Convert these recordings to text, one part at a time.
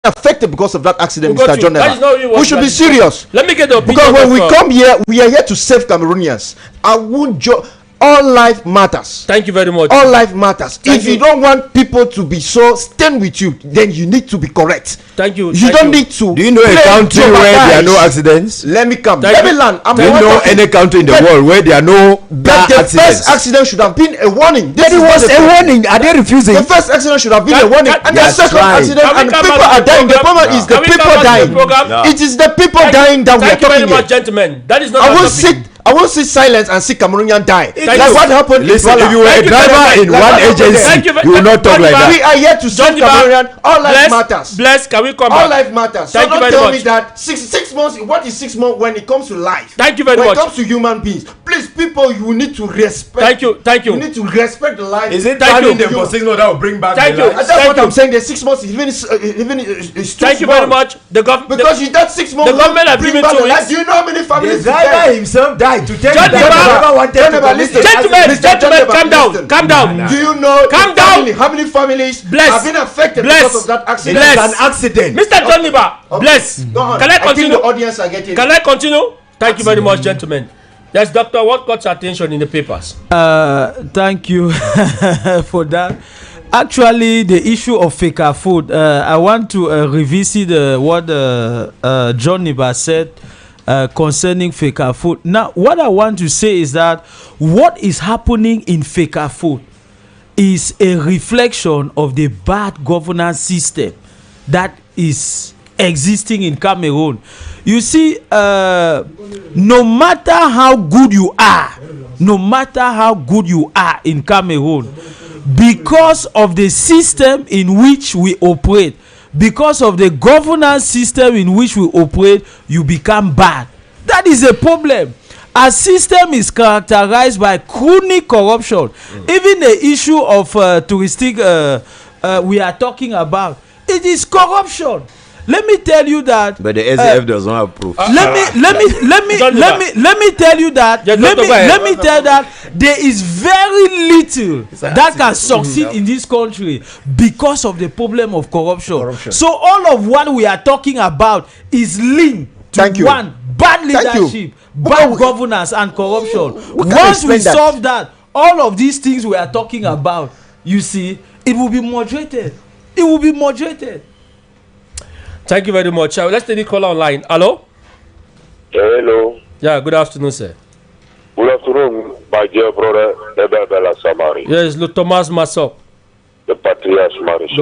affected because of that accident, Mr. John. We should be serious. Let me get the opinion. Because when we come here, we are here to save Cameroonians. I won't all life matters. Thank you very much. All life matters. If you don't want people to be so stand with you, then you need to be correct. Thank you. You don't need to. Do you know a country where there are no accidents? Let me come. Let me land. Do you know any country in the world where there are no bad accidents? The first accident should have been a warning. But it was a warning. Are they refusing? The first accident should have been a warning. And the second accident, and people are dying. The problem is the people dying. It is the people dying that we are talking about. Thank you very much, gentlemen. That is not. I won't sit silent and see Cameroonian die. Like what happened? Listen, if you were a driver in one agency, you will not talk like that. We are here to save Cameroonian. All life matters. Bless, can we come back? All life matters. So don't tell me that 6 months. What is 6 months when it comes to life? Thank you very much. When it comes to human beings, please, people, you need to respect. Thank you. You need to respect the life. Is it planning them for 6 months that will bring back the life? That's what I'm saying. The 6 months even is too Thank you very much. The government, because that 6 months, the government has given 2 weeks. Do you know how many families? The driver himself died to tell you that. Gentlemen, calm down. Do you know how many families have been affected because of that accident? An accident. Mr. John Liba, bless. Can I continue? The audience are getting. Can I continue? Thank you very much, gentlemen. Yes, doctor, what caught your attention in the papers? Thank you for that. Actually, the issue of fake food, I want to revisit what John Liba said. Concerning fake food. Now, what I want to say is that what is happening in fake food is a reflection of the bad governance system that is existing in Cameroon. You see, no matter how good you are in Cameroon, because of the system in which we operate, because of the governance system in which we operate, you become bad. That is a problem. Our system is characterized by chronic corruption. Even the issue of touristic we are talking about, it is corruption. Let me tell you that. But the SAF does not approve. Let me tell you that. Let me tell that there is very little that can succeed in this country because of the problem of corruption. So all of what we are talking about is linked to one bad leadership, bad governance, and corruption. Once we solve that, all of these things we are talking about, you see, it will be moderated. It will be moderated. Thank you very much. Let's take the call online. Hello? Hello. Yeah, good afternoon, sir. Good afternoon, my dear brother, ABEL SAMARI. Yes, le Thomas Massok. Le patriarche Maréchal.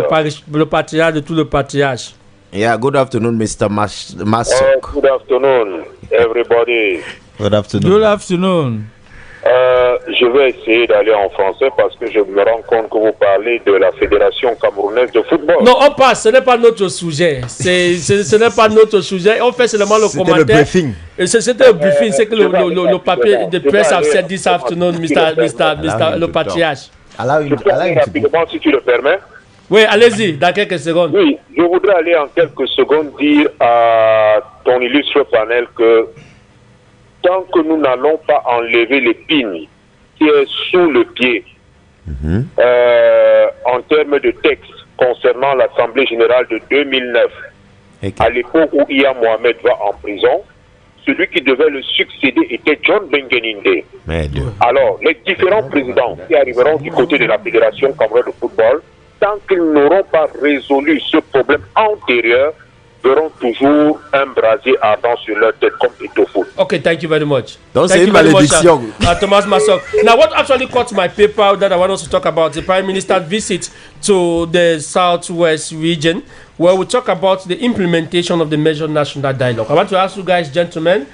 Le patriarche de tout le patriarche. Yeah, good afternoon, Mr. Massok. Good afternoon, everybody. Good afternoon. Good afternoon. Je vais essayer d'aller en français parce que je me rends compte que vous parlez de la Fédération camerounaise de football. Non, on passe, ce n'est pas notre sujet. Ce n'est pas notre sujet. On fait seulement le commentaire. C'était le briefing. C'était le briefing. C'est que le papier de presse a said this afternoon, Mr. le patriarche. Rapidement, si tu le permets. Oui, allez-y, dans quelques secondes. Oui, je voudrais aller en quelques secondes dire à ton illustre panel que tant que nous n'allons pas enlever l'épine qui est sous le pied en termes de texte concernant l'Assemblée générale de 2009, à l'époque où Iya Mohamed va en prison, celui qui devait le succéder était John Bengeninde. Alors, les différents présidents qui arriveront du côté de la Fédération camerounaise de football, tant qu'ils n'auront pas résolu ce problème antérieur, verront toujours un brasier ardent sur leur tête comme étoffo. Okay, thank you very much. Don't say malédiction. Thomas Massok. Now, what actually caught my paper that I want us to talk about, the Prime Minister's visit to the Southwest region, where we talk about the implementation of the Measured National Dialogue. I want to ask you guys, gentlemen,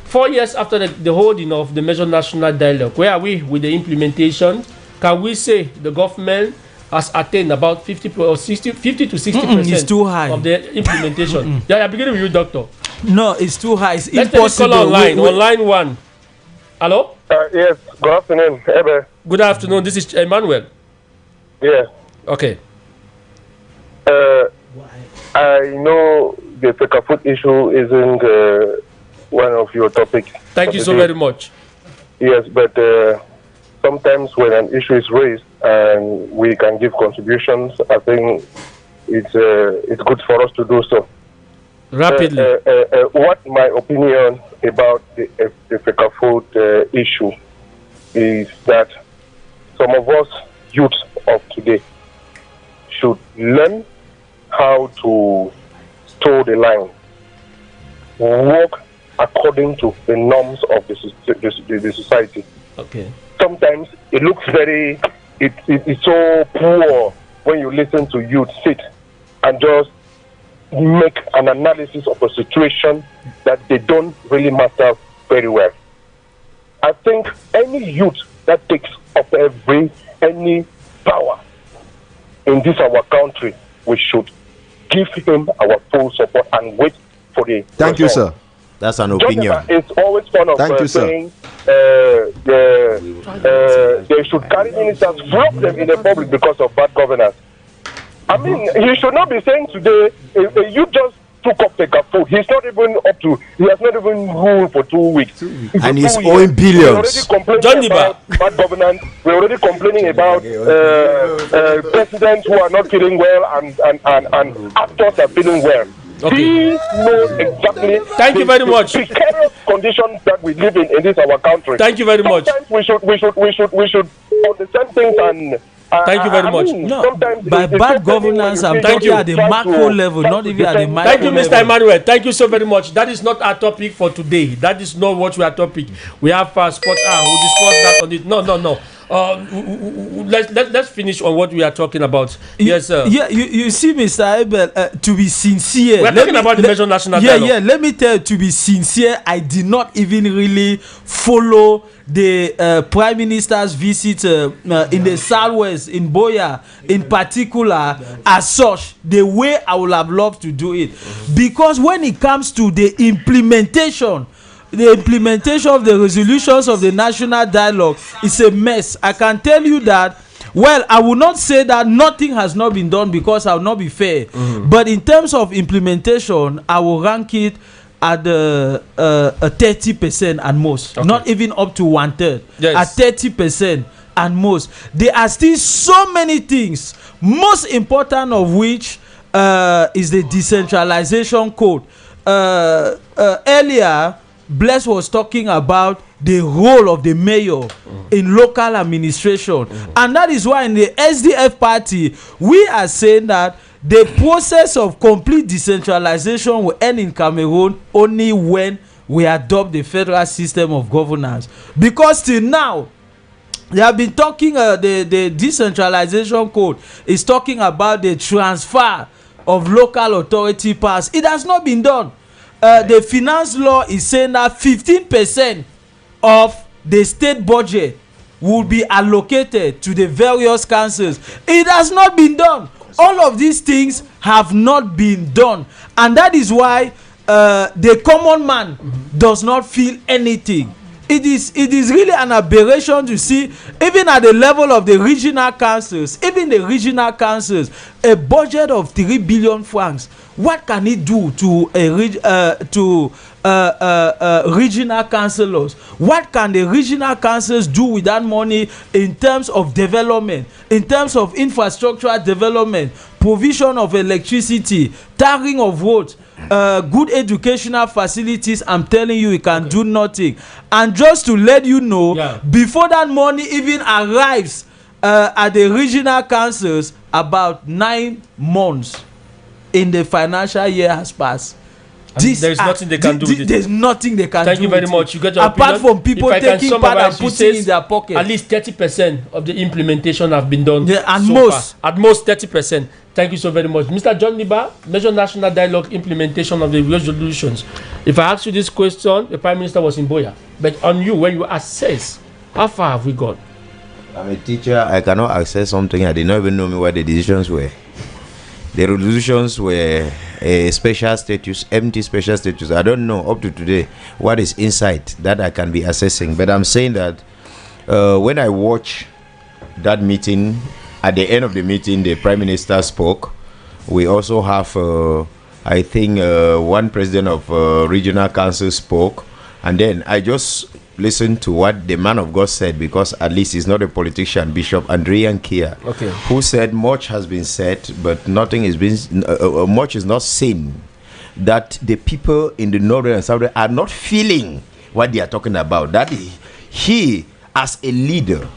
4 years after the holding of the Measured National Dialogue, where are we with the implementation? Can we say the government has attained about 50 to 60% it's too high of the implementation? Yeah, I'm beginning with you, doctor. No, it's too high. It's Let's impossible. Take online. On line one. Hello? Yes, good afternoon. Good afternoon. This is Emmanuel. Yeah. Okay. I know the Pekafoot issue isn't one of your topics. Thank you so very much. Yes, but sometimes when an issue is raised and we can give contributions, I think it's good for us to do so. Rapidly. What my opinion about the Africa food issue is that some of us youth of today should learn how to toe the line, work according to the norms of the society. Okay. Sometimes it looks it's so poor when you listen to youth sit and just make an analysis of a situation that they don't really master very well. I think any youth that takes up any power in this our country, we should give him our full support and wait for the Thank you, sir. That's an opinion. It's always fun of saying they should carry ministers, flog them in the public because of bad governance. I mean, he should not be saying today, you just took up the food. He has not even ruled for 2 weeks. And he's owing billions. Johnny about bad governance. We're already complaining about presidents who are not feeling well and actors are feeling well. Okay. He knows exactly. Thank you very much. The precarious conditions that we live in this our country. Thank you very much. Sometimes we should understand things and. Thank you very much. No, by bad governance, I'm talking at the macro level, not even at the micro level. Thank you, Mr. Emmanuel. Thank you so very much. That is not our topic for today. That is not what we are topic. We have Sport R. We'll discuss that on it. No. Let's finish on what we are talking about. Yes, sir. Yeah, you see, Mr. Abel, to be sincere. We're talking about the Measure National Dialogue. Yeah, let me tell you, to be sincere, I did not even really follow the Prime Minister's visit in the Southwest, in Boya, in particular, as such, the way I would have loved to do it. Because when it comes to the implementation of the resolutions of the national dialogue is a mess. I can tell you that. Well, I will not say that nothing has not been done because I will not be fair. But in terms of implementation, I will rank it at a 30% at most. Okay. Not even up to 1/3. Yes. At 30% at most. There are still so many things, most important of which is the decentralization code. Earlier, Bless was talking about the role of the mayor in local administration. And that is why in the SDF party, we are saying that the process of complete decentralization will end in Cameroon only when we adopt the federal system of governance. Because till now, they have been talking, the decentralization code is talking about the transfer of local authority powers. It has not been done. The finance law is saying that 15% of the state budget will be allocated to the various councils. It has not been done. All of these things have not been done. And that is why the common man does not feel anything. It is really an aberration to see, even at the level of the regional councils, a budget of 3 billion francs. What can it do to regional councillors? What can the regional councils do with that money in terms of development, in terms of infrastructural development, provision of electricity, tarring of roads, good educational facilities? I'm telling you, it can do nothing. And just to let you know, before that money even arrives at the regional councils, about 9 months in the financial year has passed. There's nothing they can do with it. There's nothing they can do. Thank you very much. You get your apart opinion. From people taking part and putting in their pocket. At least 30% of the implementation have been done. Yeah, at so most. Far. At most 30%. Thank you so very much. Mr. John Liba, Measure National Dialogue implementation of the resolutions. If I ask you this question, the Prime Minister was in Boya. But on you, when you assess, how far have we gone? I'm a teacher. I cannot access something. I did not even know what the decisions were. The resolutions were a special status, empty special status. I don't know up to today what is inside that I can be assessing. But I'm saying that when I watch that meeting, at the end of the meeting, the Prime Minister spoke. We also have, I think, one president of regional council spoke. And then I just listen to what the man of God said, because at least he's not a politician, Bishop Andrian Kia, who said much has been said, but nothing is been much is not seen. That the people in the northern and southern are not feeling what they are talking about. That he, as a leader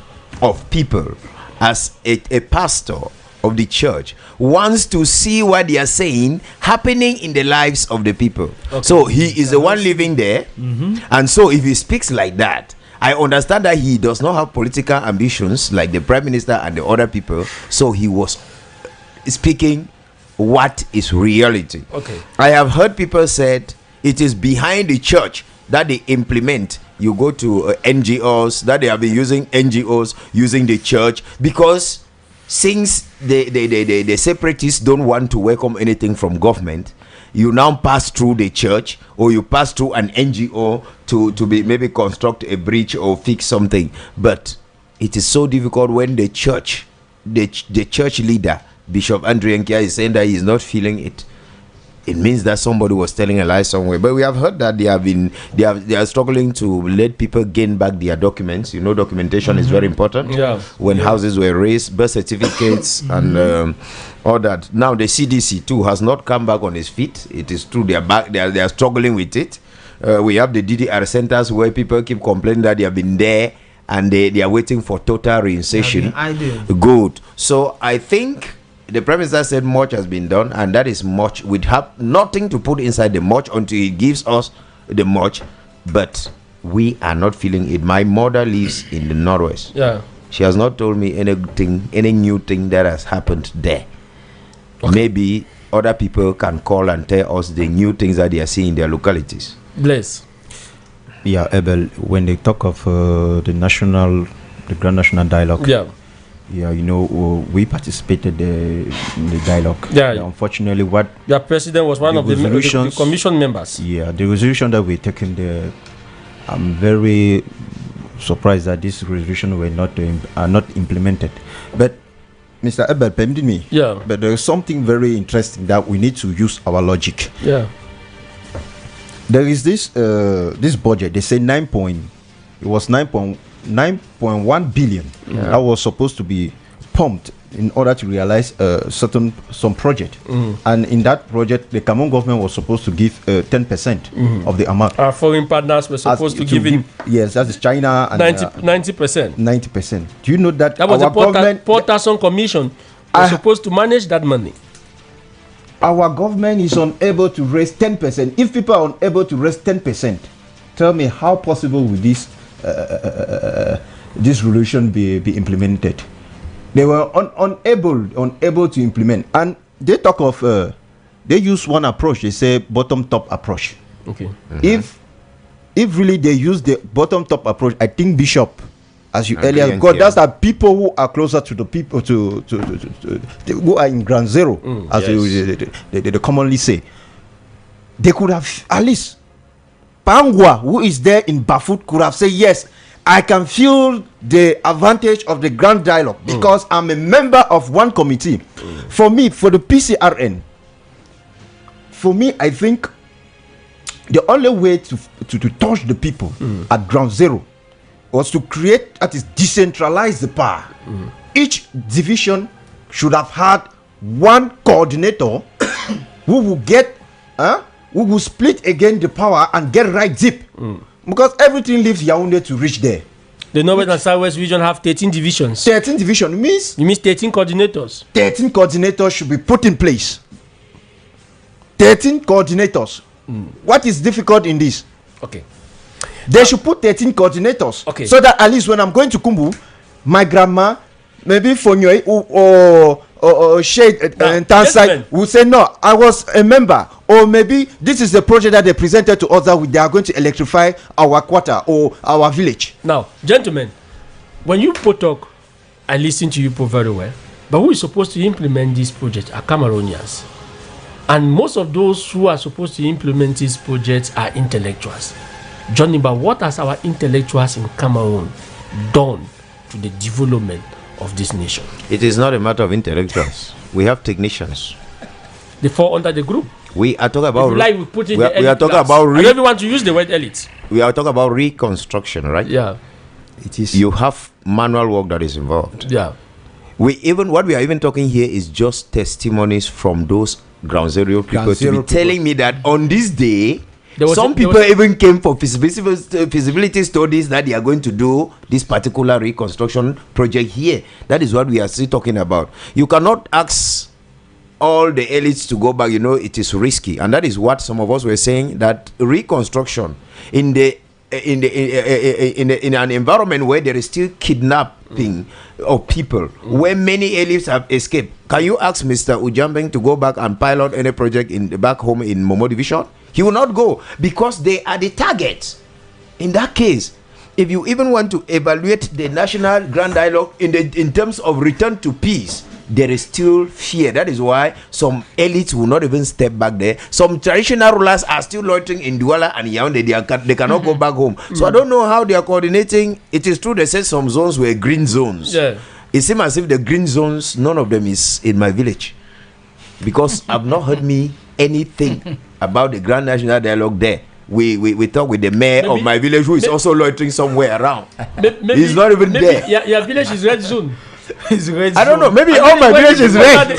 of people, as a pastor of the church, wants to see what they are saying happening in the lives of the people. So he is the one living there, and so if he speaks like that, I understand that he does not have political ambitions like the prime minister and the other people. So he was speaking what is reality. I have heard people said it is behind the church that they implement. You go to NGOs, that they have been using NGOs using the church, because since the separatists don't want to welcome anything from government, you now pass through the church, or you pass through an NGO to be maybe construct a bridge or fix something. But it is so difficult when the church leader, Bishop Andrew Nkia, is saying that he is not feeling it. It means that somebody was telling a lie somewhere. But we have heard that they are struggling to let people gain back their documents. You know, documentation is very important. When houses were raised, birth certificates, and all that. Now the CDC too has not come back on its feet. It is true, they are back. They are struggling with it. We have the DDR centers where people keep complaining that they have been there and they are waiting for total reinsertion. Good. So I think the Prime Minister said much has been done, and that is much. We'd have nothing to put inside the much until he gives us the much, but we are not feeling it. My mother lives in the Northwest. She has not told me anything, any new thing that has happened there. Maybe other people can call and tell us the new things that they are seeing in their localities. Bless. Yeah, Abel, when they talk of the Grand National Dialogue, yeah, you know, we participated in the dialogue. Unfortunately, what the president was one of the commission members. Yeah, the resolution that we taken there, I'm very surprised that this resolution are not implemented. But Mr. Abel, permit me. But there is something very interesting that we need to use our logic. There is this budget. They say 9.1 billion that was supposed to be pumped in order to realize some project, and in that project the Cameroon government was supposed to give 10% of the amount. Our foreign partners were supposed to give in. Yes, that is China, and 90%. 90%. Do you know that was the Port Tarson Commission was supposed to manage that money? Our government is unable to raise 10%. If people are unable to raise 10%, tell me how possible will this resolution be implemented? They were unable to implement, and they talk of they use one approach. They say bottom top approach. If really they use the bottom top approach, I think Bishop, as you earlier got, that's the people who are closer to the people who are in ground zero, as they commonly say. They could have at least Pangwa, who is there in Bafut, could have said, yes, I can feel the advantage of the grand dialogue because I'm a member of one committee. For me, for the PCRN, I think the only way to touch the people at ground zero was to create, that is, decentralize the power. Each division should have had one coordinator who will get we will split again the power and get right deep, because everything leaves Yaoundé to reach there. The Northern and Southwest region have 13 divisions. 13 divisions means 13 coordinators. 13 coordinators should be put in place. 13 coordinators. What is difficult in this? They should put 13 coordinators, so that at least when I'm going to Kumbu, my grandma, maybe Fonyoy or Shade and Tansai will say, no, I was a member. Or maybe this is the project that they presented to us that they are going to electrify our quarter or our village. Now, gentlemen, when you talk, I listen to you very well. But who is supposed to implement this project are Cameroonians. And most of those who are supposed to implement these projects are intellectuals. Johnny, but what has our intellectuals in Cameroon done to the development of this nation? It is not a matter of intellectuals. We have technicians. They fall under the group. We are talking about. If you like, we put in the elite are talking class. about. I don't even want to use the word elite. we are talking about reconstruction, right? Yeah. It is. You have manual work that is involved. Yeah. What we are even talking here is just testimonies from those ground zero people to be telling me that on this day, some people even came for feasibility studies that they are going to do this particular reconstruction project here. That is what we are still talking about. You cannot ask all the elites to go back. You know, it is risky, and that is what some of us were saying, that reconstruction in an environment where there is still kidnapping of people, where many elites have escaped. Can you ask Mr. Ujambeng to go back and pilot any project back home in Momo Division? He will not go, because they are the targets. In that case, if you even want to evaluate the national grand dialogue in terms of return to peace, there is still fear. That is why some elites will not even step back there. Some traditional rulers are still loitering in Douala and Yaoundé. They cannot go back home. So I don't know how they are coordinating. It is true they said some zones were green zones. Yeah. It seems as if the green zones, none of them is in my village, because I've not heard anything about the Grand National Dialogue there. We talk with the mayor of my village, who is also loitering somewhere around. He's not even there. Your village is red zone. I don't know. Maybe all my village is red.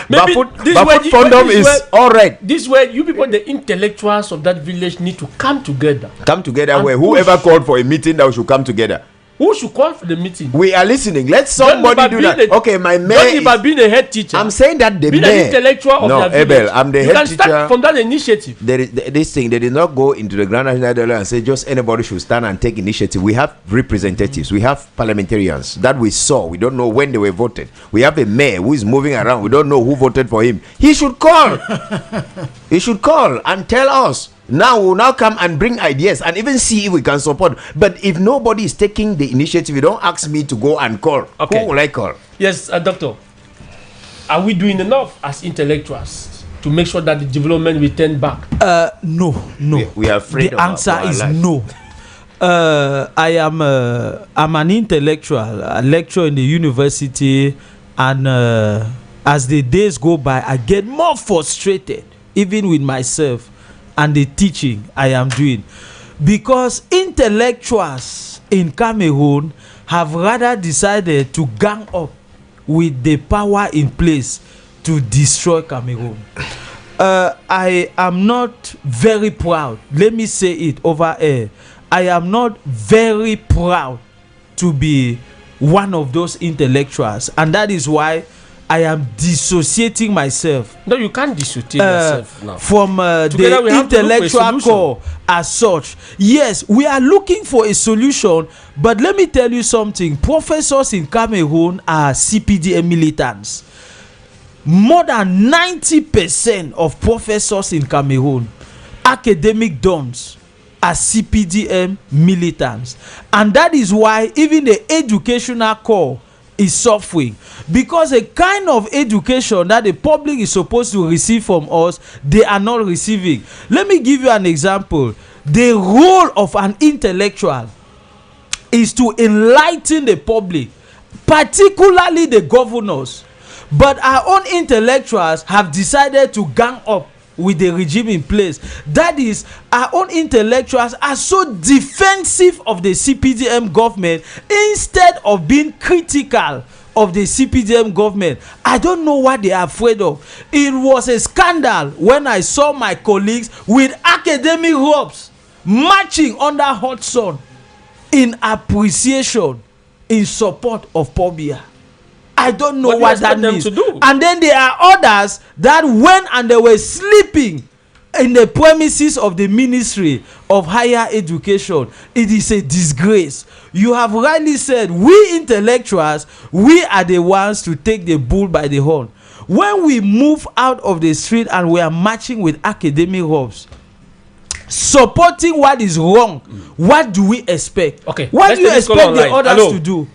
Bafut Fondom is all red. This way, you people, the intellectuals of that village, need to come together. Come together where whoever called for a meeting, that we should come together. Who should call for the meeting? We are listening. Let somebody do that. Okay, my mayor. Don't being a head teacher. I'm saying that the mayor. Be an intellectual of no, their village. ABEL, I'm the you head can teacher. Start from that initiative. There is this thing. They did not go into the Grand National Dialogue and say just anybody should stand and take initiative. We have representatives. We have parliamentarians that we saw. We don't know when they were voted. We have a mayor who is moving around. We don't know who voted for him. He should call. He should call and tell us. Now we'll now come and bring ideas and even see if we can support. But if nobody is taking the initiative, you don't ask me to go and call. Okay. Who will I call? Yes, doctor. Are we doing enough as intellectuals to make sure that the development will turn back? We No. are afraid. The answer is no. I'm an intellectual. I lecture in the university, and as the days go by, I get more frustrated, even with myself and the teaching I am doing, because intellectuals in Cameroon have rather decided to gang up with the power in place to destroy Cameroon. I am not very proud, let me say it over air, I am not very proud to be one of those intellectuals, and that is why I am dissociating myself. No, you can't dissociate yourself now. From the intellectual core as such. Yes, we are looking for a solution, but let me tell you something. Professors in Cameroon are CPDM militants. More than 90% of professors in Cameroon, academic dons, are CPDM militants. And that is why even the educational core is suffering, because a kind of education that the public is supposed to receive from us, they are not receiving. Let me give you an example. The role of an intellectual is to enlighten the public, particularly the governors. But our own intellectuals have decided to gang up with the regime in place. That is, our own intellectuals are so defensive of the CPDM government instead of being critical of the CPDM government. I don't know what they are afraid of. It was a scandal when I saw my colleagues with academic robes marching under hot sun in appreciation, in support of Pobia. I don't know what that means. And then there are others that went and they were sleeping in the premises of the Ministry of Higher Education. It is a disgrace. You have rightly said, we intellectuals, we are the ones to take the bull by the horn. When we move out of the street and we are marching with academic robes, supporting what is wrong, what do we expect? Okay. What do you expect the others to do?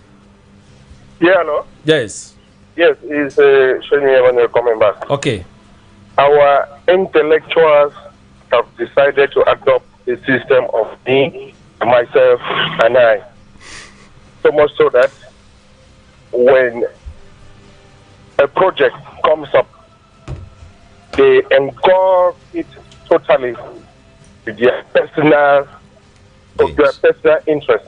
Yeah, hello? Yes. Yes, it's Shani when you're coming back. Okay. Our intellectuals have decided to adopt a system of me, myself, and I. So much so that when a project comes up, they engulf it totally their personal interest.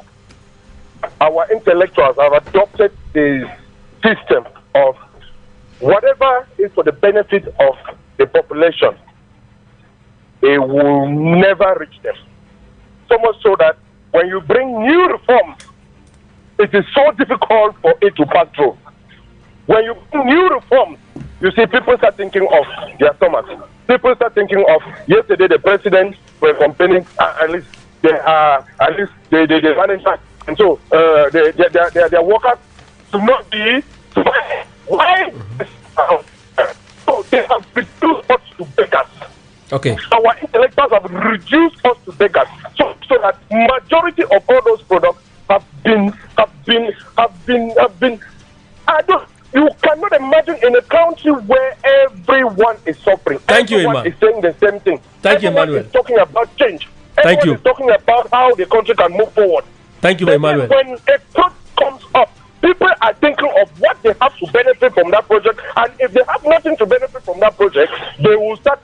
Our intellectuals have adopted the system of whatever is for the benefit of the population, it will never reach them. So much so that when you bring new reforms, it is so difficult for it to pass through. When you bring new reforms, you see people start thinking of their stomachs. People start thinking of yesterday the president were complaining at least they manage that, and so their workers should not be. Why? So they have reduced us to beggars. Okay. Our intellectuals have reduced us to beggars, so that majority of all those products have been. You cannot imagine in a country where everyone is suffering. Thank you, everyone is saying the same thing. Thank you, everyone Emmanuel. is talking about change. Thank everyone you. is talking about how the country can move forward. Thank you, Then Emmanuel. when a project comes up, people are thinking of what they have to benefit from that project, and if they have nothing to benefit from that project, they will start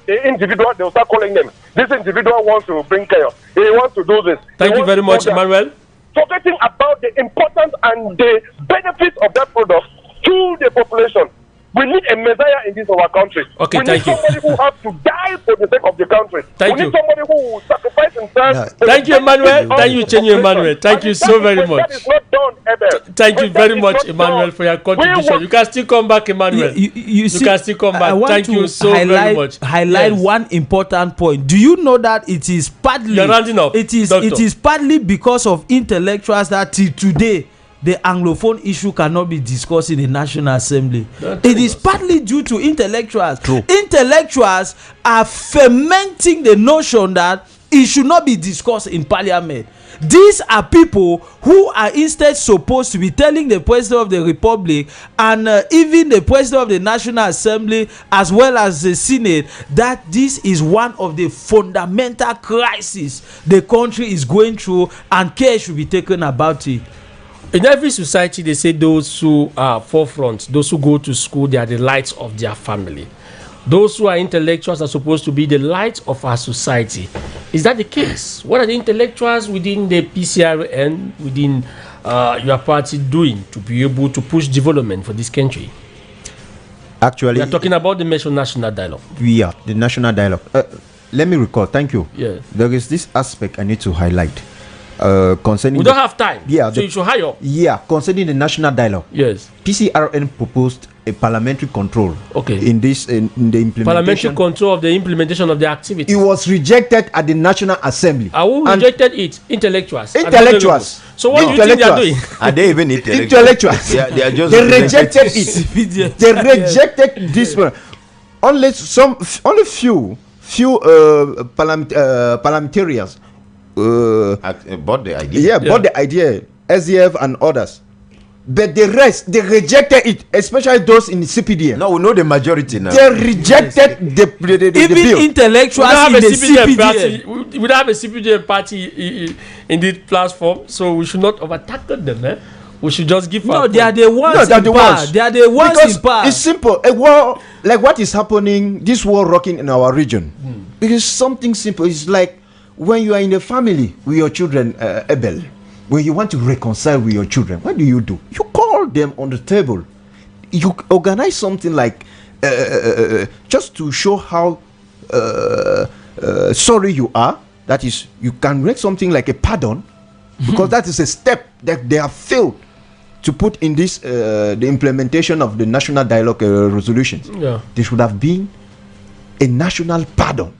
calling them. This individual wants to bring chaos. He wants to do this. Thank you very much, Emmanuel. Forgetting about the importance and the benefits of that product to the population. We need a messiah in this our country. Okay, we thank need you. somebody who has to die for the sake of the country. Thank we you. need somebody who will sacrifice himself. Thank you, Emmanuel. Thank you, Chenyu Emmanuel. Thank you so very much. That is not done, Abel. Thank you When very that is much, not Emmanuel, done, for your contribution. You can still come back, Emmanuel. You see, can still come I back. want Thank to you so very much. highlight Yes. one important point. Do you know that it is partly You're rounding up, it is Doctor. partly because of intellectuals that till today the Anglophone issue cannot be discussed in the National Assembly. It is partly due to intellectuals. True. Intellectuals are fermenting the notion that it should not be discussed in Parliament. These are people who are instead supposed to be telling the President of the Republic and even the President of the National Assembly as well as the Senate that this is one of the fundamental crises the country is going through and care should be taken about it. In every society, they say those who are forefront, those who go to school, they are the lights of their family. Those who are intellectuals are supposed to be the light of our society. Is that the case? What are the intellectuals within the PCRN, within your party doing to be able to push development for this country? Actually, We are talking about the national dialogue. we are the national dialogue. Let me recall. Thank you. Yes. There is this aspect I need to highlight concerning. We don't have time. Yeah, So you should hire. Yeah, concerning the national dialogue. Yes. PCRN proposed a parliamentary control. Okay. In the implementation. Parliamentary control of the implementation of the activity. It was rejected at the National Assembly. Who And rejected it? Intellectuals. Intellectuals. So what do you think they are doing? Are they even intellectual? Intellectuals. They are just They rejected it. They rejected this one. Only few parliamentarians bought the idea. yeah, bought the idea, SDF and others. But the rest, they rejected it, especially those in the CPDM. No, we know the majority now. They rejected the Even bill. intellectuals in the CPDM. party. We don't have a CPDM party in this platform, so we should not overtackle them. We should just give. No, they are the ones No, they're in the power. ones. They are the ones Because in power. it's simple. A war, like what is happening, this war rocking in our region. Because something simple. It's like when you are in a family with your children, Abel, when you want to reconcile with your children, what do? You call them on the table. You organize something like just to show how sorry you are. That is, you can make something like a pardon, because that is a step that they have failed to put in this the implementation of the national dialogue resolutions. Yeah. There should have been a national pardon,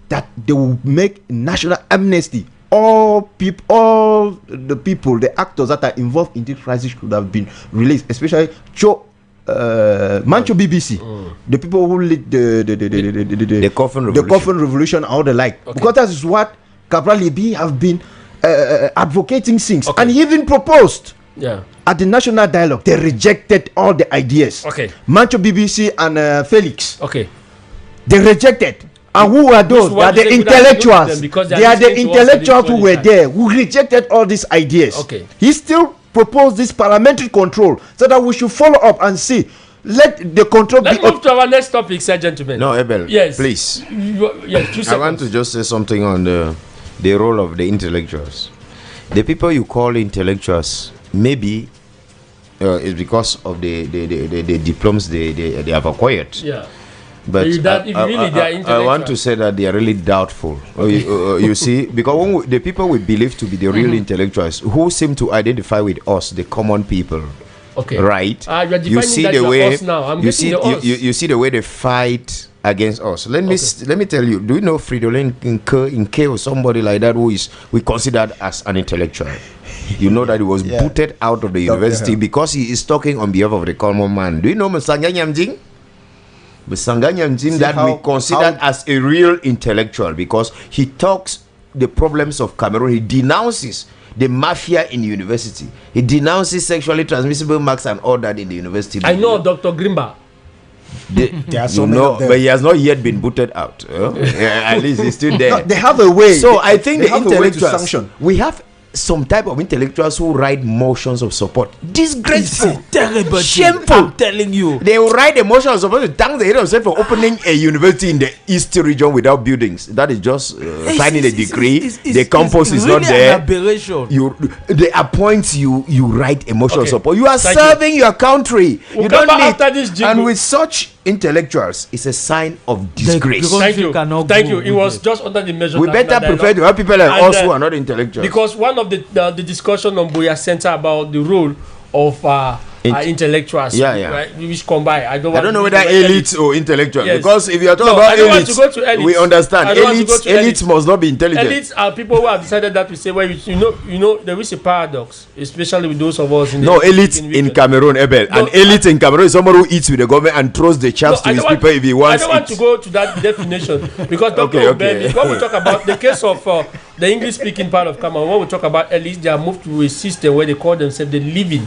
that they will make national amnesty. All the people, the actors that are involved in this crisis should have been released, especially Mancho BBC, the people who lead the coffin revolution, and all the like. Okay. Because that is what Cabral Libi have been advocating since, Okay. and he even proposed. Yeah. At the national dialogue, they rejected all the ideas. Okay. Mancho BBC and Felix, Okay. they rejected. And who were those? They one are the they would have looked at them intellectuals. because They they are are the listening to us intellectuals who this were time. there, who rejected all these ideas. Okay. He still proposed this parliamentary control so that we should follow up and see. let the control Let's be. move to our next topic, sir, gentlemen. No, Abel. Yes. Please. Yes, 2 seconds. I want to just say something on the role of the intellectuals. The people you call intellectuals, maybe it's because of the diplomas they have acquired. Yeah. But I want to say that they are really doubtful. You see, because the people we believe to be the real intellectuals who seem to identify with us, the common people. Okay. Right. You see the way you see the way they fight against us. Let me tell you. Do you know Fridolin Nke or somebody like that who is we considered as an intellectual? You know that he was booted out of the university because he is talking on behalf of the common man. Do you know Msanga Nyamjing? Msanga Nyamjing that we considered as a real intellectual because he talks the problems of Cameroon. He denounces the mafia in university. He denounces sexually transmissible marks and all that in the university. I know Dr. Grimba. But he has not yet been booted out. At least he's still there. No, they have a way. So I think the intellectuals, we have some type of intellectuals who write motions of support. Disgraceful, terrible, shameful. I'm telling you, they will write a motion of support to thank the head of state for opening a university in the East region without buildings. That is just signing a degree. The campus is really not there. They appoint you. You write a motion of support. You are serving your country. You don't need. And with such intellectuals, it's a sign of disgrace. Thank you. It was just under the measure. We better prefer to have people like us who are not intellectuals. Because one of the discussion on Boya Center about the role of intellectuals, right? Which combine. I don't know whether elites or intellectuals. Yes. Because if you are talking about elites, we understand elites must not be intelligent. Elites are people who have decided that we say, well, you know, there is a paradox, especially with those of us in elites in Cameroon, Abel. An elite in Cameroon is somebody who eats with the government and throws the chaps to his people if he wants. I don't want to go to that definition because Dr. Obeli, when we talk about the case of the English-speaking part of Cameroon, when we talk about elites, they are moved to a system where they call themselves the living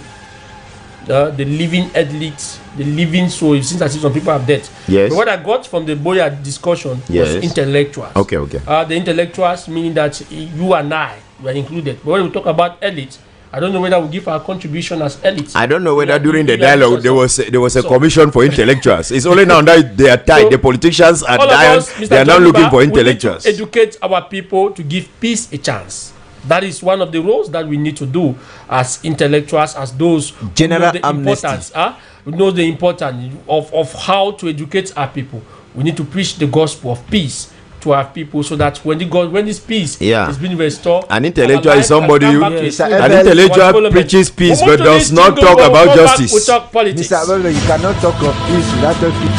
elites, the living soul. It seems as if some people have that. Yes. But what I got from the Boya discussion was intellectuals. Okay. The intellectuals meaning that you and I were included. But when we talk about elites, I don't know whether we give our contribution as elites. I don't know whether during the dialogue there was a commission for intellectuals. It's only now that they are tied. So the politicians are dying. They are now looking for intellectuals. We need to educate our people to give peace a chance. That is one of the roles that we need to do as intellectuals, as those general who know the importance of how to educate our people. We need to preach the gospel of peace to our people, so that when this peace is being restored, an intellectual is somebody who an intellectual preaches peace but does not talk about justice. We talk politics. Mr. Abel, you cannot talk of peace without talking.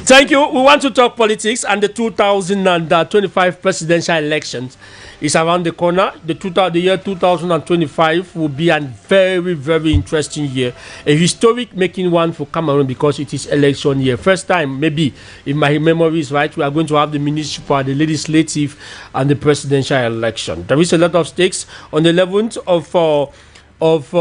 Thank you. We want to talk politics, and the 2025 presidential elections is around the corner. The year 2025 will be a very, very interesting year, a historic making one for Cameroon because it is election year. First time, maybe, if my memory is right, we are going to have the municipal, the legislative, and the presidential election. There is a lot of stakes. On the 11th of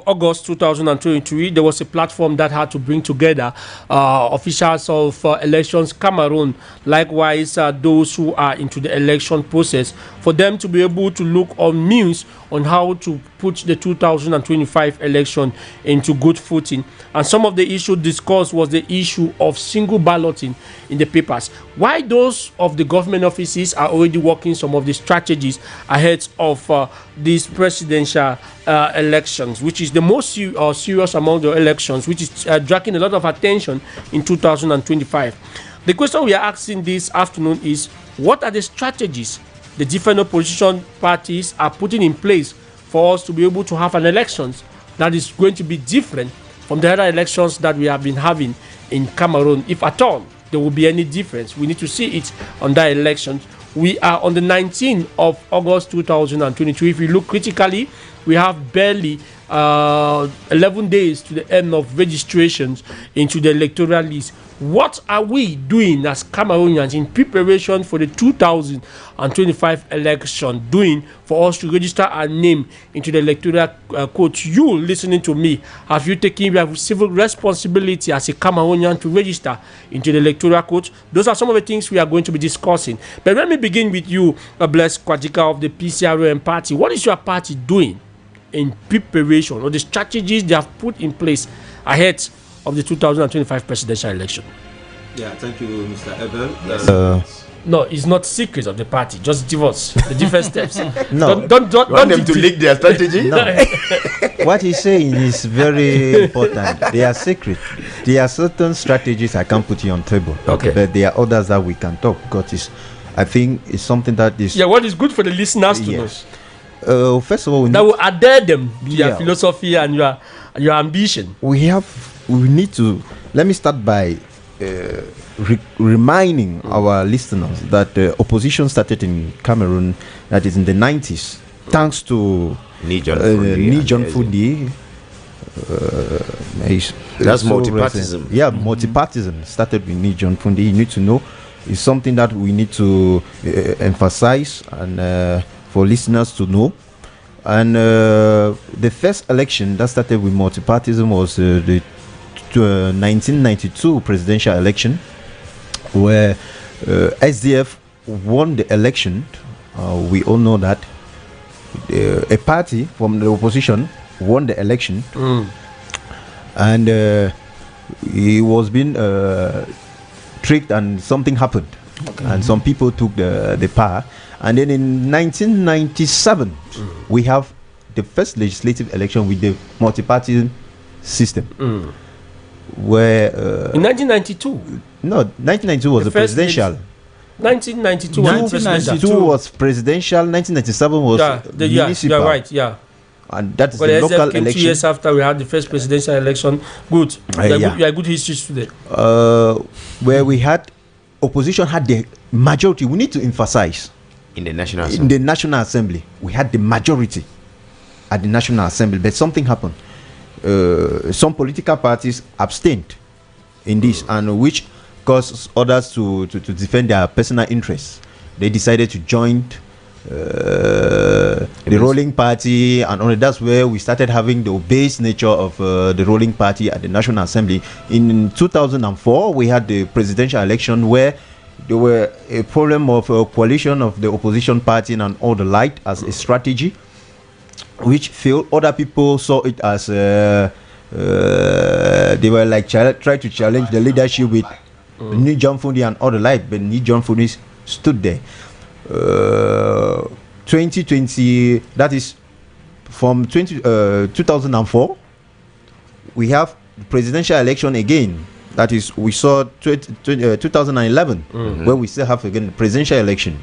August 2023, there was a platform that had to bring together officials of elections Cameroon, likewise those who are into the election process, for them to be able to look on means on how to put the 2025 election into good footing. And some of the issues discussed was the issue of single balloting in the papers. Why those of the government offices are already working some of the strategies ahead of these presidential elections, which is the most serious among the elections, which is drawing a lot of attention in 2025. The question we are asking this afternoon is, what are the strategies the different opposition parties are putting in place for us to be able to have an elections that is going to be different from the other elections that we have been having in Cameroon? If at all there will be any difference, we need to see it on that election. We are on the 19th of August 2023. If we look critically, we have barely 11 days to the end of registrations into the electoral list. What are we doing as Cameroonians in preparation for the 2025 election, doing for us to register our name into the electoral court? You listening to me, have you taken your civil responsibility as a Cameroonian to register into the electoral court? Those are some of the things we are going to be discussing. But let me begin with you, Blessed Kwajika of the PCROM party. What is your party doing in preparation, or the strategies they have put in place ahead of the 2025 presidential election? Yeah, thank you, Mr. Abel. No, it's not secrets of the party. Just give us the different steps. No, don't Want them to leak their strategy? No. What he's saying is very important. They are secret. There are certain strategies I can't put you on table. Okay. But there are others that we can talk, because I think it's something that is... Yeah, what is good for the listeners to know? First of all, that will adhere them to your philosophy and your ambition. We need to... Let me start by reminding our listeners that opposition started in Cameroon, that is in the 90s, thanks to John Fundi. That's multipartism. Yeah, multipartism started with John Fundi. You need to know, it's something that we need to emphasize and for listeners to know. And the first election that started with multipartism was the 1992 presidential election, where SDF won the election. We all know that a party from the opposition won the election, and he was being tricked, and something happened, and some people took the power. And then in 1997, we have the first legislative election with the multi-party system. Where in 1992? No, 1992 was the presidential. 1992 was presidential. 1997 was municipal. You're right. Yeah. And that is the local came election. 2 years after we had the first presidential election. Good. You are good history student. Where we had opposition had the majority. We need to emphasize in the National Assembly. In the National Assembly, we had the majority at the National Assembly, but something happened. Some political parties abstained in this, and which caused others to defend their personal interests. They decided to join the ruling party, and only that's where we started having the base nature of the ruling party at the National Assembly. In 2004, we had the presidential election where there were a problem of a coalition of the opposition party and all the light as a strategy, which failed. Other people saw it as they were like try to challenge the leadership with New John Fundi and all the light, but New John Fundi stood there. 2020, that is from 2004, we have the presidential election again. That is, we saw 2011, where we still have again the presidential election.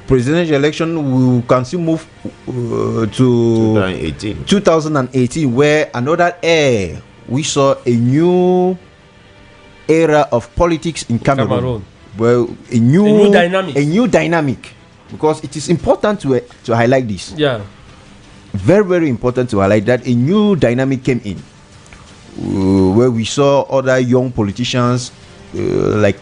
Presidential election, we can still move to 2018, where another era, we saw a new era of politics in Cameroon. Well, a new dynamic, because it is important to highlight this. Yeah, very, very important to highlight that a new dynamic came in, where we saw other young politicians like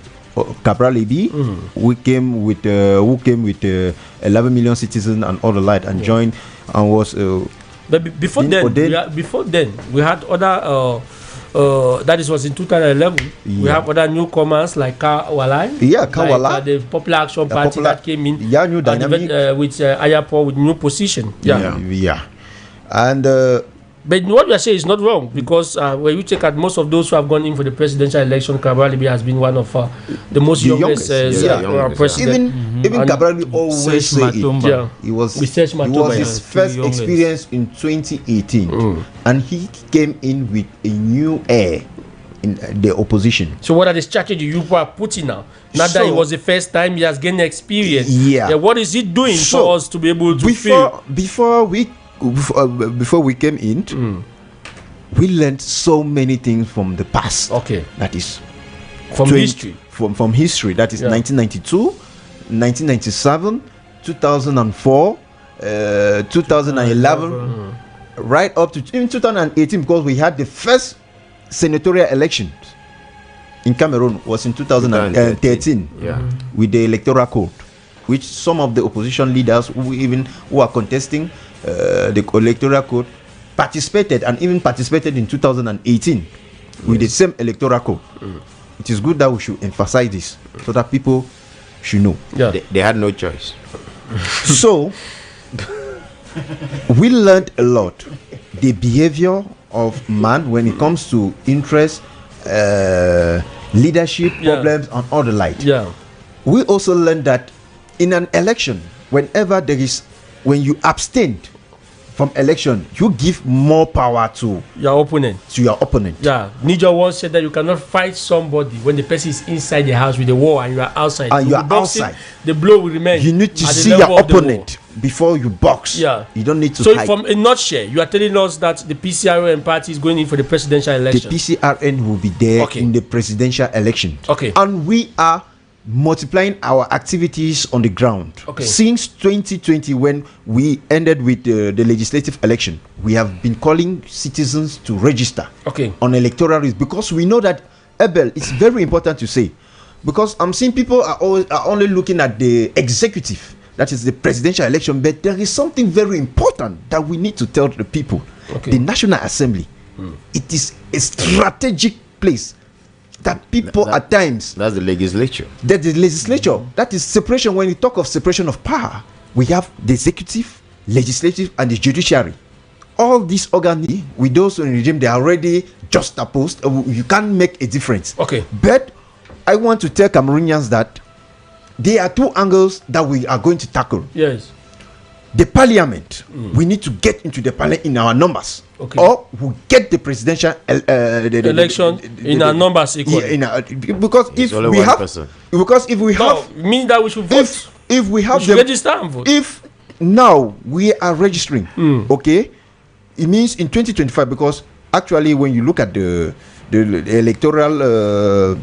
Cabral Ebi, who came with 11 million citizens and all the light, and joined and was. But before then, we had other. That was in 2011. We have other newcomers like Kawalai. Yeah, Kawalai. Like, the Popular Action Party that came in. Yeah, new dynamic. With Ayapo with new position. Yeah. And. But what you are saying is not wrong, because when you check out most of those who have gone in for the presidential election, Cabral Ebi has been one of the most youngest president. Even Cabral always say it. It was his first experience in 2018, and he came in with a new air in the opposition. So what are the strategies you are putting now? Now that it was the first time he has gained experience. Yeah. What is he doing for us to be able to feel? Before we came in, we learned so many things from the past. Okay. That is from history. From history. That is 1992, 1997, 2004, 2011, right up to in 2018, because we had the first senatorial elections in Cameroon was in 2013 with the electoral code, which some of the opposition leaders who are contesting the electoral code participated in 2018 with the same electoral code. It is good that we should emphasize this so that people should know. Yeah. They had no choice. So we learned a lot. The behavior of man when it comes to interest, leadership problems, and all the like. Yeah. We also learned that in an election, when you abstain from election, you give more power to your opponent. Yeah. Niger once said that you cannot fight somebody when the person is inside the house with the wall and you are outside. And you are outside. The blow will remain. You need to see your opponent before you box. Yeah. You don't need to So hide. from a nutshell, you are telling us that the PCRN party is going in for the presidential election. The PCRN will be there in the presidential election. Okay. And we are multiplying our activities on the ground. Okay. Since 2020, when we ended with the legislative election, we have been calling citizens to register on electoral risk, because we know that ABEL, it's very important to say, because I'm seeing people are only looking at the executive, that is the presidential election, but there is something very important that we need to tell the people. The National Assembly, it is a strategic place that people at times. That's the legislature. That is separation. When you talk of separation of power, we have the executive, legislative, and the judiciary. All these organs, with those in the regime, they are already just opposed. You can't make a difference. But I want to tell Cameroonians that there are two angles that we are going to tackle. Yes. The parliament, we need to get into the parliament in our numbers, or we get the presidential election in our numbers equally. Because if we have, mean that we should vote. If we have register and vote. If now we are registering, it means in 2025, because actually when you look at the electoral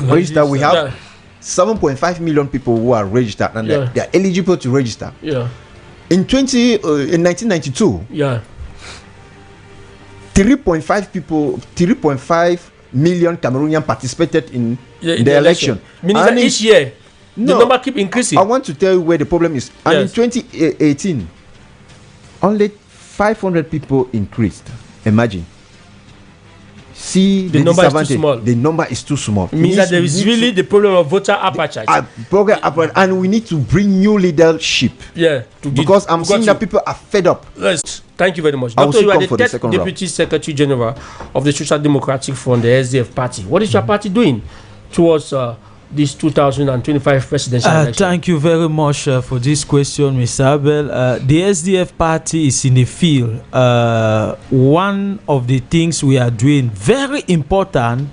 register, we have 7.5 million people who are registered and they are eligible to register. In 1992, 3.5 million Cameroonians participated in the election. Meaning that each year, the number keep increasing. I want to tell you where the problem is. And in 2018, only 500 people increased. Imagine. See, the number is too small. The number is too small. It means that there is really the problem of voter appetite. And we need to bring new leadership. Because I'm seeing that people are fed up. Yes. Thank you very much. Doctor, you are the third Deputy Secretary General of the Social Democratic Front, the SDF party. What is your party doing towards this 2025 presidential election? Thank you very much for this question, Mr. Abel. The SDF party is in the field. One of the things we are doing, very important,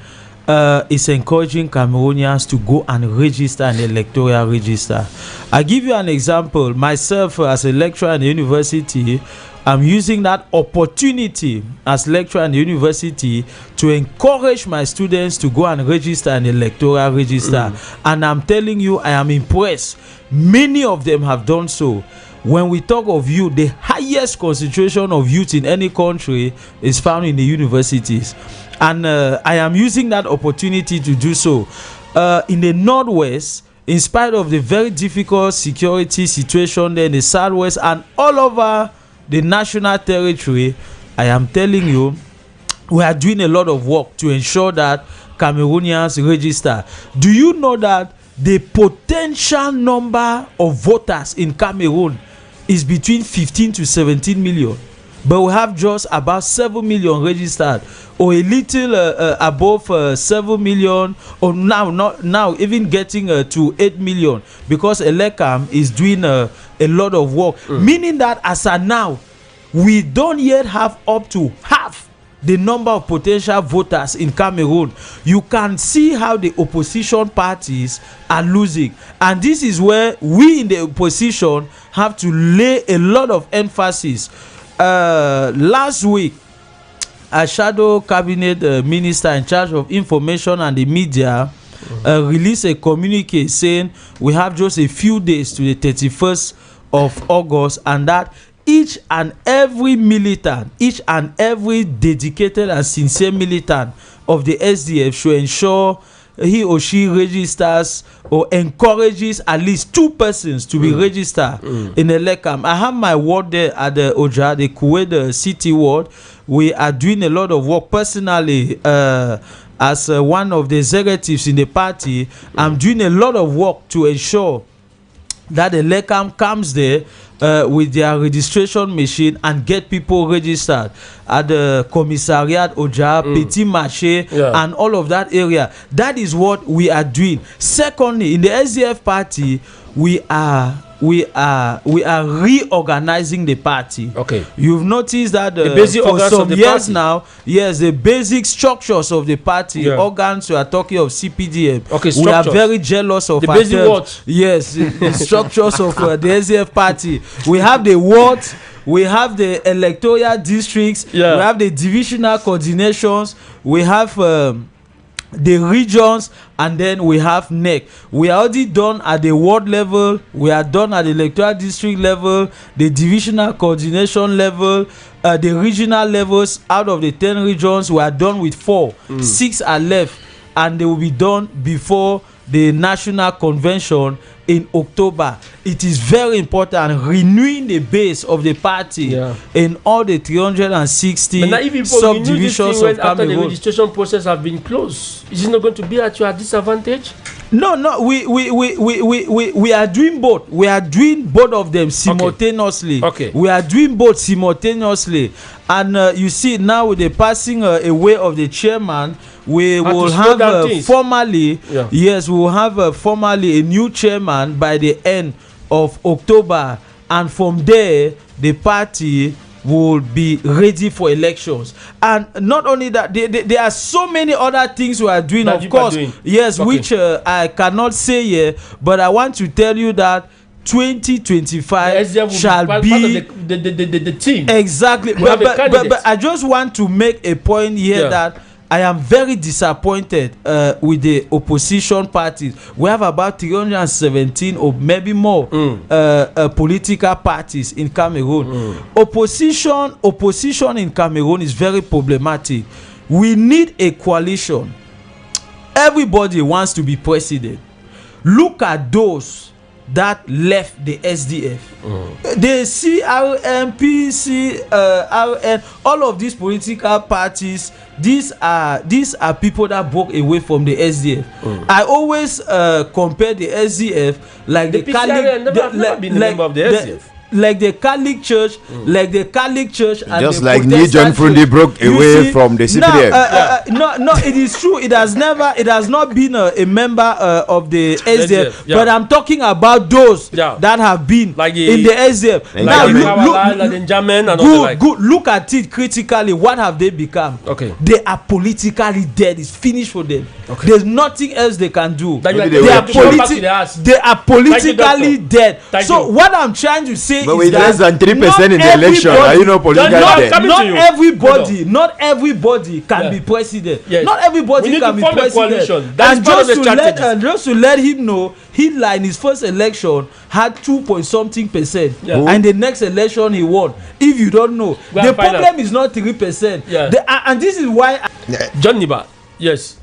is encouraging Cameroonians to go and register an electoral register. I'll give you an example. Myself, as a lecturer in the university, I'm using that opportunity as lecturer in the university to encourage my students to go and register an electoral register. And I'm telling you, I am impressed. Many of them have done so. When we talk of youth, the highest concentration of youth in any country is found in the universities. And I am using that opportunity to do so. In the Northwest, in spite of the very difficult security situation there in the Southwest and all over the national territory, I am telling you, we are doing a lot of work to ensure that Cameroonians register. Do you know that the potential number of voters in Cameroon is between 15 to 17 million? But we have just about 7 million registered, or a little above 7 million, or now even getting to 8 million, because Elecam is doing a lot of work. Meaning that as of now, we don't yet have up to half the number of potential voters in Cameroon. You can see how the opposition parties are losing, and this is where we in the opposition have to lay a lot of emphasis. Last week, a shadow cabinet minister in charge of information and the media released a communique saying we have just a few days to the 31st of August, and that each and every militant, each and every dedicated and sincere militant of the SDF should ensure he or she registers or encourages at least 2 persons to be registered in a LECAM. I have my ward there at the Oja, the Kuwait City ward. We are doing a lot of work personally. As one of the executives in the party, I'm doing a lot of work to ensure that the LECAM comes there with their registration machine and get people registered at the commissariat, Oja, Petit Marché, and all of that area. That is what we are doing. Secondly, in the SDF party, we are reorganizing the party. Okay. You've noticed that for some years now, yes, the basic structures of the party, organs, we are talking of CPDM. Okay, we are very jealous of the basic what? Yes, the structures of the SDF party. We have the wards, we have the electoral districts, we have the divisional coordinations, we have the regions, and then we have NEC. We are already done at the ward level, we are done at the electoral district level, the divisional coordination level, the regional levels. Out of the 10 regions, we are done with 4. 6 are left, and they will be done before the national convention in October. It is very important renewing the base of the party in all the 360 subdivisions of Cameroon. After the registration process have been closed, is it not going to be at your disadvantage? No, we are doing both. We are doing both of them simultaneously. Okay. We are doing both simultaneously, and you see now with the passing away of the chairman, we will have formally, yes, we will have formally a new chairman by the end of October, and from there the party will be ready for elections. And not only that, there are so many other things we are doing, that of course, which I cannot say here, but I want to tell you that 2025 shall be the team. Exactly. But I just want to make a point here that I am very disappointed with the opposition parties. We have about 317 or maybe more political parties in Cameroon. Opposition in Cameroon is very problematic. We need a coalition. Everybody wants to be president. Look at those that left the SDF. The CRM, PCRN, all of these political parties, these are people that broke away from the SDF. I always compare the SDF like the PCRN never been a member of the SDF. Like the Catholic Church, and just like New John Frundi broke away from the CPDM. No, it is true. It has not been a member of the SDF. But I'm talking about those that have been in the SDF. Now look at it critically. What have they become? Okay, they are politically dead. It's finished for them. Okay. There's nothing else they can do. They are politically dead. So what I'm trying to say, but with less than 3% in the election, are you not political? Not everybody can be president. Yes. Not everybody can be president. And just to let him know, Hitler in his first election had 2.something%, and the next election he won. If you don't know, the problem is not 3%. And this is why John Niba. Yes.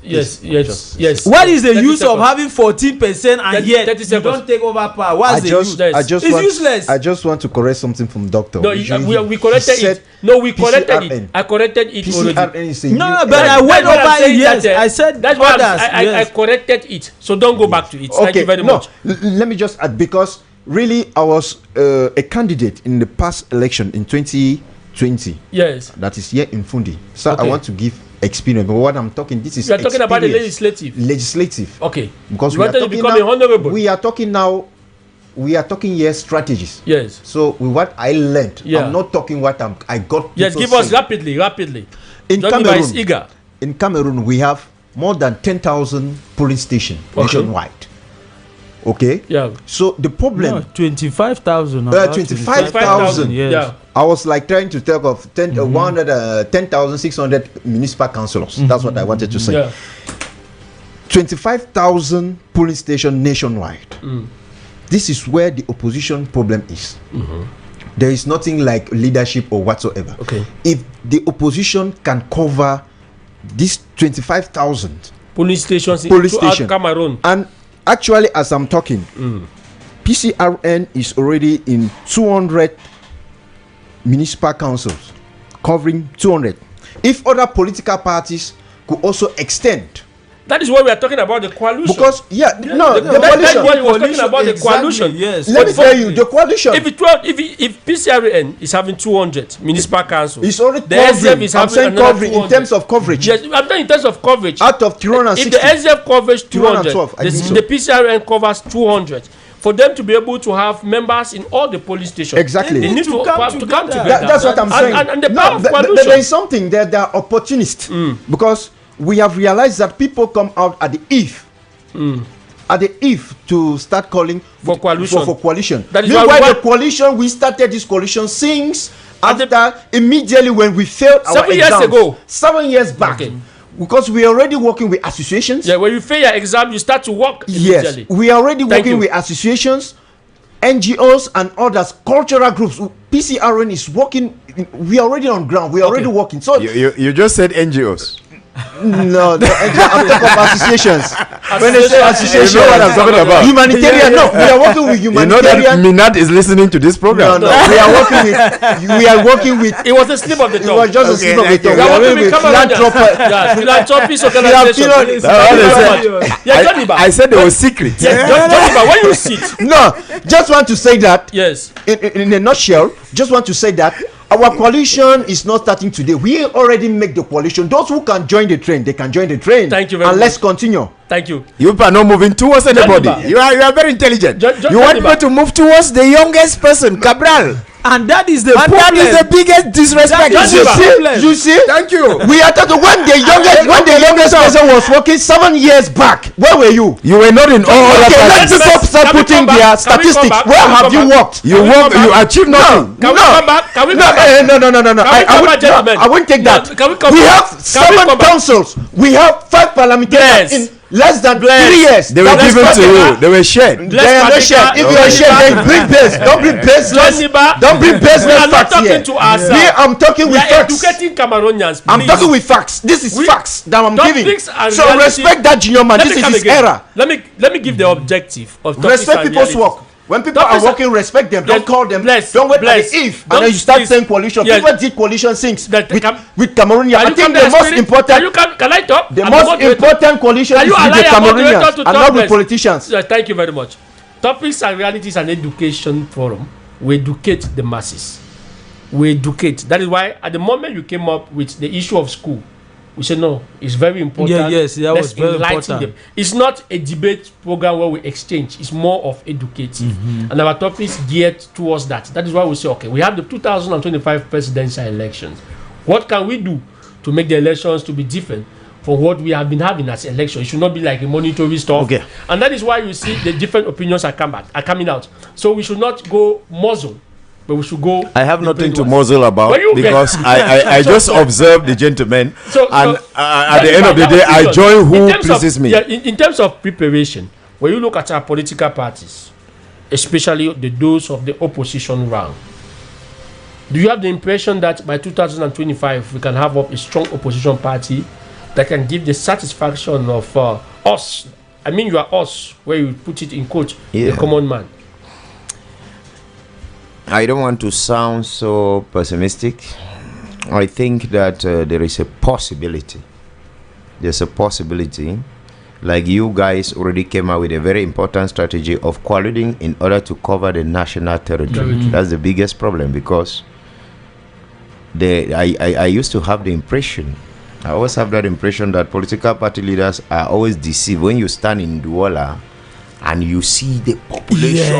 What is the use of having 14% and yet you don't take over power? What's the use? It's useless. I just want to correct something from Doctor. No, we corrected it. No, we corrected it. I corrected it already. No, but I went over it. Yes, I said that's why I corrected it. So don't go back to it. Thank you very much. Let me just add, because really I was a candidate in the past election in 2020. Yes. That is here in Fundi. So I want to give experience, but what I'm talking, this is we are talking about the legislative. Okay, because we are talking here strategies. Yes. So with what I learned, I'm not talking what I got. Yes, give us rapidly. In Cameroon, we have more than 10,000 polling stations nationwide. Okay. Yeah. So the problem. 25,000. 25,000. Yes. Yeah. I was like trying to talk of 10,600 municipal councillors. That's what I wanted to say. Yeah. 25,000 polling stations nationwide. This is where the opposition problem is. There is nothing like leadership or whatsoever. Okay. If the opposition can cover these 25,000 police stations throughout Cameroon. And actually, as I'm talking, PCRN is already in 200 municipal councils, covering 200. If other political parties could also extend. That is why we are talking about the coalition. Because the coalition. That's why we were talking about the coalition. Yes. Let me tell you, the coalition. If PCRN is having 200 municipal councils, it's already the covering. SDF is I'm having saying another covering 200. in terms of coverage. Yes, I'm saying in terms of coverage. Out of 360. If the SDF covers 200, 212, the PCRN covers 200. For them to be able to have members in all the police stations, exactly, they need to come together. That's what I'm saying. And the power of coalition. There is something there. They are opportunists because we have realized that people come out at the eve, to start calling for coalition. For coalition. That is meanwhile, why the coalition, we started this coalition since after immediately when we failed our exams. 7 years ago. 7 years back. Okay. Because we are already working with associations. Yeah, when you fail your exam, you start to work immediately. Yes, we are already working with associations, NGOs, and others, cultural groups. PCRN is working. We are already on ground. We are already working. So you just said NGOs. No, I'm talking about associations. When they say associations, you know what I'm talking about. Humanitarian. No, we are working with humanitarian. You know that Minat is listening to this program. No, we are working with. It was a slip of the tongue. It was just a slip of the tongue. We are working with philanthropist organizations. I said they were secret. Johnny, when you sit. No, just want to say that. Yes. In a nutshell, just want to say that. Our coalition is not starting today. We already make the coalition. Those who can join the train, they can join the train. Thank you very much. And let's continue. Thank you. You are not moving towards anybody. You are very intelligent. You want people to move towards the youngest person, Cabral. And that is the problem. That is the biggest disrespect. You see? Thank you. We are talking when the youngest person was working 7 years back. Where were you? You were not in all other parties. Let people start putting their statistics. Where have you worked? You achieved nothing. Can we come back? Can we come back? No. I won't take that. We have 7 councils. We have 5 parliamentarians in less than 3 years. They were given to you. They were shared. They are not shared. If you are shared, then bring base. Don't bring baseless. Don't bring baseless facts here. I'm talking with facts. Educating Cameroonians. I'm talking with facts. This is facts that I'm giving. So respect that junior man. This is his era. Let me give the objective of respect people's work. When people are working, respect them. Don't call them. Don't wait at the if. And then you start saying coalition. People did coalition things with Cameroonians. I think the most important. Can I talk? The most important coalition is with the Cameroonians and not with politicians. Thank you very much. Topics and Realities and Education Forum. We educate the masses. We educate. That is why at the moment you came up with the issue of school, we said no, it's very important. Yes, that was very important. Them. It's not a debate program where we exchange. It's more of educative. And our topic is geared towards that. That is why we say, okay, we have the 2025 presidential elections. What can we do to make the elections to be different from what we have been having as elections? It should not be like a monetary stuff. Okay. And that is why you see the different opinions are coming out. So we should not go muzzle. But we should go. I have nothing to muzzle about because I just observe the gentleman, and at the end of the day, I join who pleases me. Yeah, in terms of preparation, when you look at our political parties, especially those of the opposition rank, do you have the impression that by 2025 we can have up a strong opposition party that can give the satisfaction of us? I mean, you are us, where you put it in quote, the common man. I don't want to sound so pessimistic. I think that there is a possibility. There's a possibility. Like you guys already came out with a very important strategy of coaliting in order to cover the national territory. That's the biggest problem because I used to have the impression, I always have that impression that political party leaders are always deceived. When you stand in Douala and you see the population,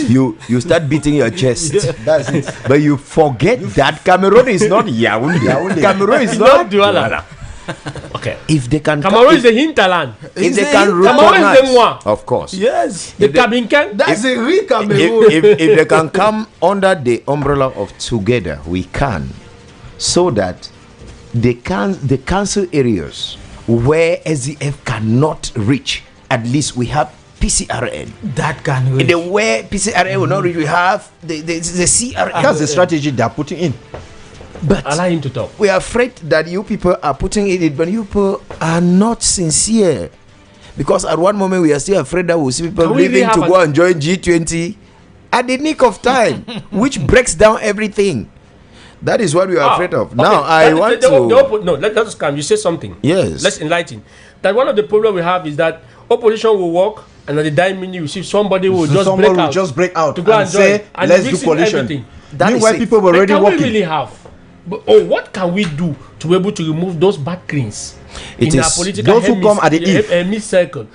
you start beating your chest. That's it. But you forget that Cameroon is not Yaoundé. Cameroon is not Douala. Okay. If they can, Cameroon is the hinterland. If they can recognize, of course. Yes. The Cabincan. That's a real Cameroon. If they can come under the umbrella of together, we can, so that the council areas where SDF cannot reach, at least we have PCRN that can reach. In the where PCRN will not reach, we have the CRN. That's the strategy they're putting in. But allow him to talk. We are afraid that you people are putting it, but you people are not sincere. Because at one moment we are still afraid that we'll see people leaving to go and join G20 at the nick of time, which breaks down everything. That is what we are afraid of. Okay. Now, let us come. You say something. Yes. Let's enlighten. That one of the problems we have is that opposition will work, and at the dying minute, you see somebody will just break out to go and say, let's do coalition. That is why people were already working. Can we really have? What can we do to be able to remove those bad greens in our political those who come at the circle?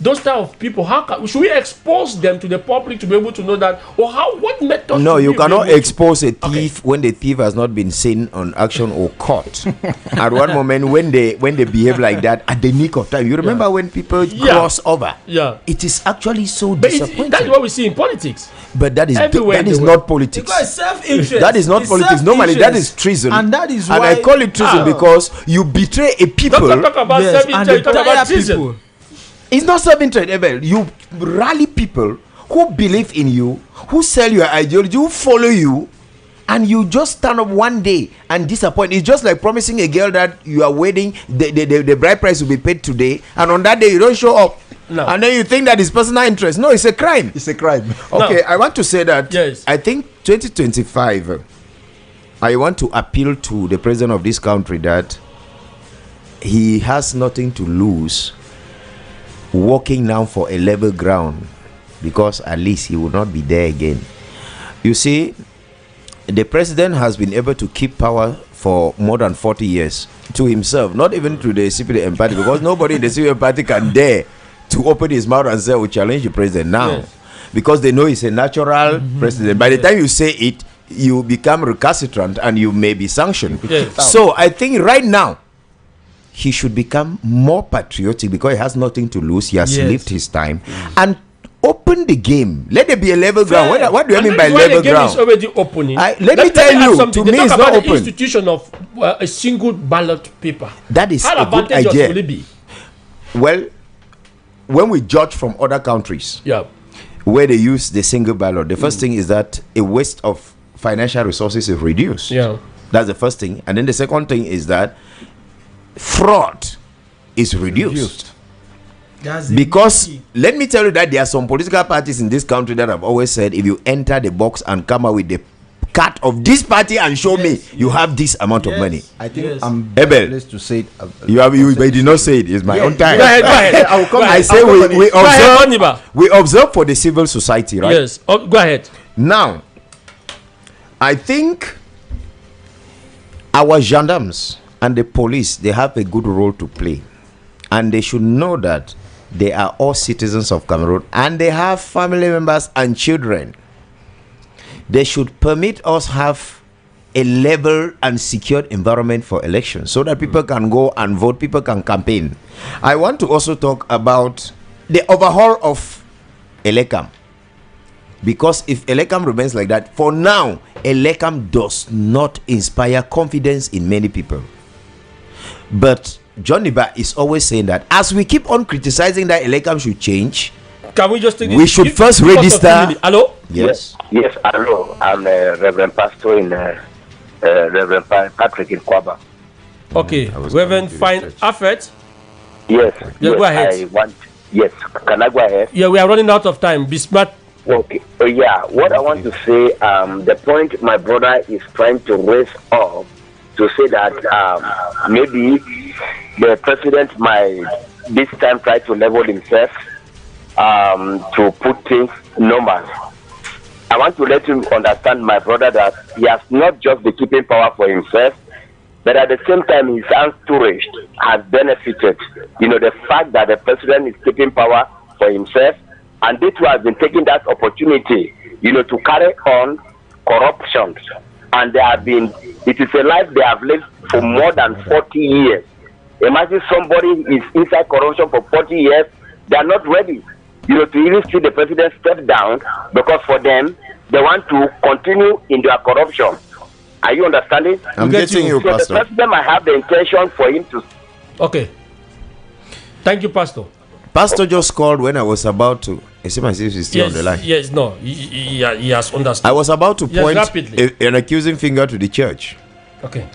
Those type of people, should we expose them to the public to be able to know that, or what method? No, you cannot expose a thief when the thief has not been seen on action or caught. At one moment, when they behave like that at the nick of time, you remember when people cross over? Yeah, it is actually so disappointing. That's what we see in politics. But that is not politics. Self-interest. That is not politics. Normally, that is treason, and that is why. And I call it treason because you betray a people. Don't talk about self-interest. Talk about treason. It's not self-interest, Abel. You rally people who believe in you, who sell your ideology, who follow you, and you just stand up one day and disappoint. It's just like promising a girl that you are wedding, the bride price will be paid today, and on that day you don't show up. No. And then you think that it's personal interest. No, it's a crime. It's a crime. Okay, no. I want to say that I think 2025, I want to appeal to the president of this country that he has nothing to lose walking now for a level ground, because at least he will not be there again. You see, the president has been able to keep power for more than 40 years to himself, not even to the CPDM party, because nobody in the CPDM party can dare to open his mouth and say, we challenge the president now, because they know he's a natural president. By the time you say it, you become recalcitrant and you may be sanctioned. So I think right now, he should become more patriotic because he has nothing to lose. He has lived his time and open the game. Let there be a level ground. What do you mean by level ground? Is already opening. Let me tell you, to me, it's not open. The institution of a single ballot paper. That is a good idea. Will it be? Well, when we judge from other countries, where they use the single ballot, the first thing is that a waste of financial resources is reduced. That's the first thing, and then the second thing is that fraud is reduced. Because let me tell you that there are some political parties in this country that have always said, if you enter the box and come out with the card of this party and show me you have this amount of money. I think I'm able to say it. You did not say it. It's my own time. Go ahead. I will come. I say we observe for the civil society, right? Yes. Go ahead. Now, I think our gendarmes and the police, they have a good role to play, and they should know that they are all citizens of Cameroon and they have family members and children. They should permit us have a level and secured environment for elections so that people can go and vote, people can campaign. I want to also talk about the overhaul of Elekam, because if Elekam remains like that, for now, Elekam does not inspire confidence in many people. But John Niba is always saying that as we keep on criticizing that Elekam should change, can we just take we should first register. Hello? Yes. Yes, hello. I'm Reverend Pastor in Reverend Patrick in Kwaba. Okay, Reverend Fine Affet. Yes. Go ahead. Can I go ahead? Yeah, we are running out of time. Be smart. Okay. What I want to say, the point my brother is trying to raise up to say that maybe the president might this time try to level himself to put things numbers. I want to let him understand, my brother, that he has not just the keeping power for himself, but at the same time his entourage has benefited. The fact that the president is keeping power for himself, and they too has been taking that opportunity, to carry on corruption. And it is a life they have lived for more than 40 years. Imagine somebody is inside corruption for 40 years, they are not ready, to really see the president step down, because for them, they want to continue in their corruption. Are you understanding? I'm getting you, Pastor. The president might have the intention for him to... Okay. Thank you, Pastor. Pastor just called when I was about to... I see myself is still on the line. Yes, no. He has understood. I was about to point rapidly an accusing finger to the church. Okay.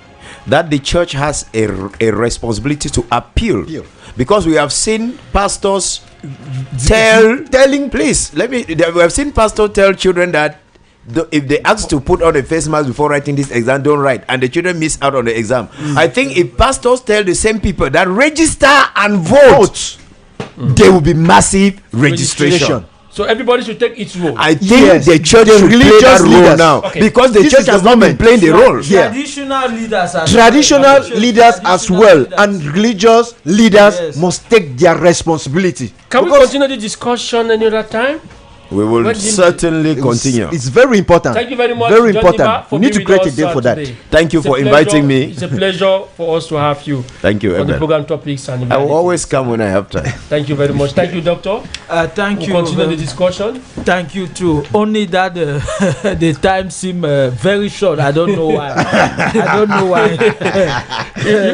That the church has a responsibility to appeal. Because we have seen pastors telling, please, we have seen pastors tell children that if they ask to put on a face mask before writing this exam, don't write, and the children miss out on the exam. I think if pastors tell the same people that register and vote, there will be massive registration. So everybody should take its role. I think the church should play that role now, because the church has not been playing the role. Traditional leaders as well, and religious leaders must take their responsibility. Can we continue the discussion any other time? We will certainly continue. It's very important. Thank you very much. Very important. We need to create a day for that. Today. Thank you for inviting me. It's a pleasure for us to have you. Thank you, on the Abel. program topics and I will always come when I have time. Thank you very much. Thank you, Doctor. Thank you. Continue the discussion. Thank you too. Only that the time seemed very short. I don't know why. I don't know why.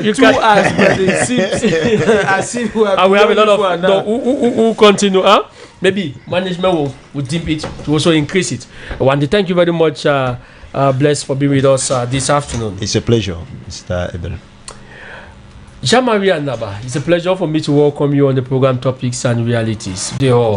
You 2 hours, but it seems as if we have a lot of who continue. Maybe management will dip it to also increase it. Wande, thank you very much, Bless, for being with us this afternoon. It's a pleasure, Mr. Abel. Jean-Marie Anaba, it's a pleasure for me to welcome you on the program Topics and Realities.